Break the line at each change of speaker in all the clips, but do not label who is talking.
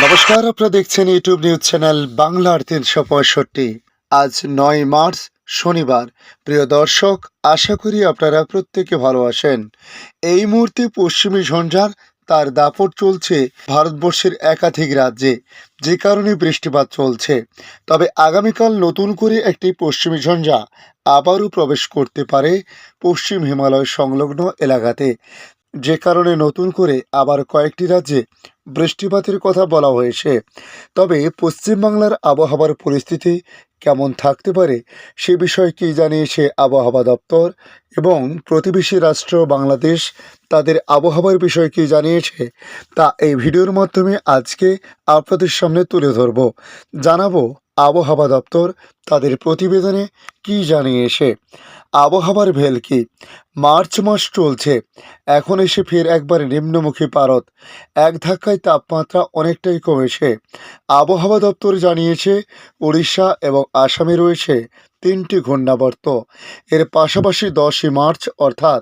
নমস্কার, আপনারা দেখছেন ইউটিউব নিউজ চ্যানেল বাংলার ৩৬৫। আজ ৯ মার্চ শনিবার। প্রিয় দর্শক, আশা করি আপনারা প্রত্যেকে ভালো আছেন। এই মুহূর্তে পশ্চিমী ঝঞ্ঝার তার দাপট চলছে ভারতবর্ষের একাধিক রাজ্যে, যে কারণে বৃষ্টিপাত চলছে। তবে আগামীকাল নতুন করে একটি পশ্চিমী ঝঞ্ঝা আবারও প্রবেশ করতে পারে পশ্চিম হিমালয় সংলগ্ন এলাকাতে, যে কারণে নতুন করে আবার কয়েকটি রাজ্যে বৃষ্টিপাতের কথা বলা হয়েছে। তবে পশ্চিমবাংলার আবহাওয়ার পরিস্থিতি কেমন থাকতে পারে সে বিষয়ে কী জানিয়েছে আবহাওয়া দপ্তর, এবং প্রতিবেশী রাষ্ট্র বাংলাদেশ তাদের আবহাওয়ার বিষয়ে কী জানিয়েছে তা এই ভিডিওর মাধ্যমে আজকে আপনাদের সামনে তুলে ধরব। জানাবো আবহাওয়া দপ্তর তাদের প্রতিবেদনে কী জানিয়েছে। আবহাওয়ার ভেলকি, মার্চ মাস চলছে, এখন এসে ফের একবার নিম্নমুখী পারদ, এক ধাক্কায় তাপমাত্রা অনেকটাই কমেছে। আবহাওয়া দপ্তর জানিয়েছে উড়িষ্যা এবং আসামে রয়েছে 3টি ঘূর্ণাবর্ত। এর পাশাপাশি 10ই মার্চ অর্থাৎ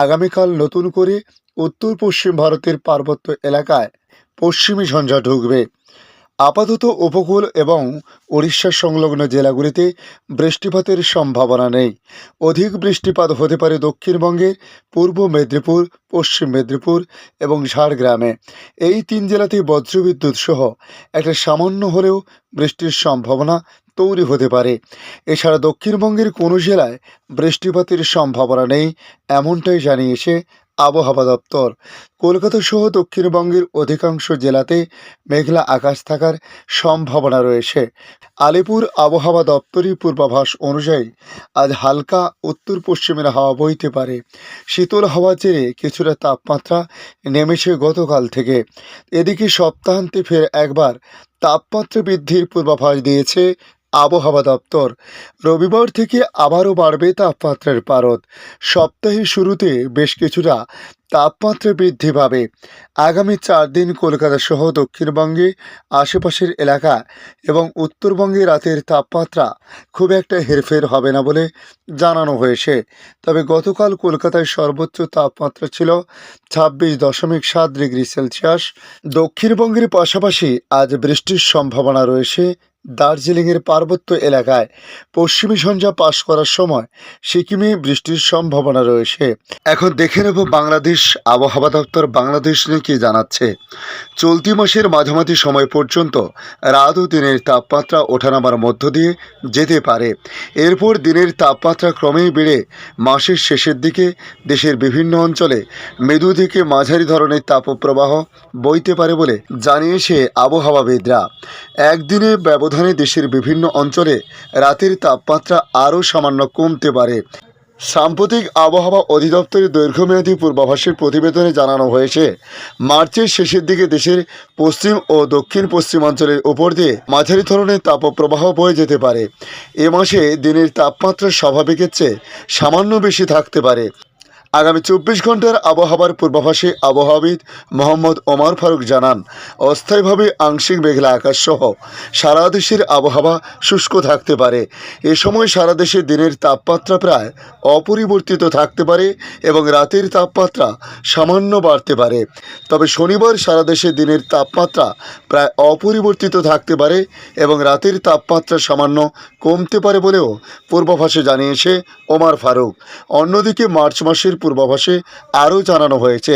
আগামীকাল নতুন করে উত্তর পশ্চিম ভারতের পার্বত্য এলাকায় পশ্চিমী ঝঞ্ঝা ঢুকবে। আপাতত উপকূল এবং উড়িষ্যা সংলগ্ন জেলাগুলিতে বৃষ্টিপাতের সম্ভাবনা নেই। অধিক বৃষ্টিপাত হতে পারে দক্ষিণবঙ্গের পূর্ব মেদিনীপুর, পশ্চিম মেদিনীপুর এবং ঝাড়গ্রামে। এই 3 জেলাতে বজ্রবিদ্যুৎ সহ একটা সামান্য হলেও বৃষ্টির সম্ভাবনা তৈরি হতে পারে। এছাড়া দক্ষিণবঙ্গের কোনো জেলায় বৃষ্টিপাতের সম্ভাবনা নেই, এমনটাই জানিয়েছে আবহাওয়া দপ্তর। কলকাতা সহ দক্ষিণবঙ্গের অধিকাংশ জেলাতে মেঘলা আকাশ থাকার সম্ভাবনা রয়েছে। আলিপুর আবহাওয়া দপ্তরের পূর্বাভাস অনুযায়ী আজ হালকা উত্তর পশ্চিমের হাওয়া বইতে পারে। শীতল হাওয়া চেয়ে কিছুটা তাপমাত্রা নেমেছে গতকাল থেকে। এদিকে সপ্তাহান্তে ফের একবার তাপমাত্রা বৃদ্ধির পূর্বাভাস দিয়েছে আবহাওয়া দপ্তর। রবিবার থেকে আবারও বাড়বে তাপমাত্রার পারদ। সপ্তাহের শুরুতে বেশ কিছুটা তাপমাত্রা বৃদ্ধি পাবে। আগামী 4 দিন কলকাতা সহ দক্ষিণবঙ্গে আশেপাশের এলাকা এবং উত্তরবঙ্গে রাতের তাপমাত্রা খুব একটা হেরফের হবে না বলে জানানো হয়েছে। তবে গতকাল কলকাতায় সর্বোচ্চ তাপমাত্রা ছিল 26.7 ডিগ্রি সেলসিয়াস। দক্ষিণবঙ্গের পাশাপাশি আজ বৃষ্টির সম্ভাবনা রয়েছে দার্জিলিংয়ের পার্বত্য এলাকায়। পশ্চিমী ঝঞ্ঝা পাশ করার সময় সিকিমে বৃষ্টির সম্ভাবনা রয়েছে। এখন দেখে নেব বাংলাদেশ আবহাওয়া দপ্তর বাংলাদেশ নিয়ে কী জানাচ্ছে। চলতি মাসের মাঝামাঝি সময় পর্যন্ত রাত ও দিনের তাপমাত্রা ওঠানামার মধ্য দিয়ে যেতে পারে। এরপর দিনের তাপমাত্রা ক্রমেই বেড়ে মাসের শেষের দিকে দেশের বিভিন্ন অঞ্চলে মৃদু থেকে মাঝারি ধরনের তাপপ্রবাহ বইতে পারে বলে জানিয়েছে আবহাওয়াবিদরা। একদিনে ব্যবধানে দেশের বিভিন্ন অঞ্চলে রাতের তাপমাত্রা আরও সামান্য কমতে পারে। সাম্প্রতিক আবহাওয়া অধিদপ্তরের দীর্ঘমেয়াদী পূর্বাভাসের প্রতিবেদনে জানানো হয়েছে, মার্চের শেষের দিকে দেশের পশ্চিম ও দক্ষিণ পশ্চিমাঞ্চলের উপর দিয়ে মাঝারি ধরনের তাপপ্রবাহ বয়ে যেতে পারে। এ মাসে দিনের তাপমাত্রা স্বাভাবিকের চেয়ে সামান্য বেশি থাকতে পারে। আগামী 24 ঘন্টার আবহাওয়ার পূর্বাভাসে আবহাওয়াবিদ মোহাম্মদ ওমর ফারুক জানান, অস্থায়ীভাবে আংশিক মেঘলা আকাশ সহ সারা দেশের আবহাওয়া শুষ্ক থাকতে পারে। এ সময় সারা দেশে দিনের তাপমাত্রা প্রায় অপরিবর্তিত থাকতে পারে এবং রাতের তাপমাত্রা সামান্য বাড়তে পারে। তবে শনিবার সারা দেশে দিনের তাপমাত্রা প্রায় অপরিবর্তিত থাকতে পারে এবং রাতের তাপমাত্রা সামান্য কমতে পারে বলেও পূর্বাভাসে জানিয়েছে ওমর ফারুক। অন্যদিকে মার্চ মাসের পূর্বাভাসে আরও জানানো হয়েছে,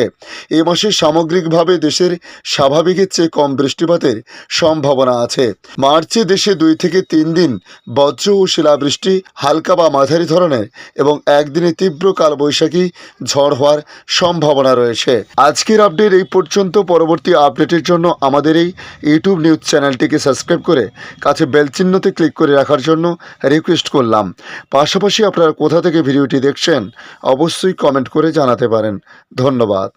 এ মাসে সামগ্রিকভাবে দেশের স্বাভাবিকের চেয়ে কম বৃষ্টিপাতের সম্ভাবনা আছে। মার্চে দেশে 2 থেকে 3 দিন বজ্র ও শিলাবৃষ্টি, হালকা বা মাঝারি ধরনের এবং একদিনে তীব্র কালবৈশাখী ঝড় হওয়ার সম্ভাবনা রয়েছে। আজকের আপডেট এই পর্যন্ত। পরবর্তী আপডেটের জন্য আমাদের এই ইউটিউব নিউজ চ্যানেলটিকে সাবস্ক্রাইব করে কাছে বেল চিহ্নতে ক্লিক করে রাখার জন্য রিকোয়েস্ট করলাম। পাশাপাশি আপনারা কোথা থেকে ভিডিওটি দেখছেন অবশ্যই কমেন্ট করে জানাতে পারেন। ধন্যবাদ।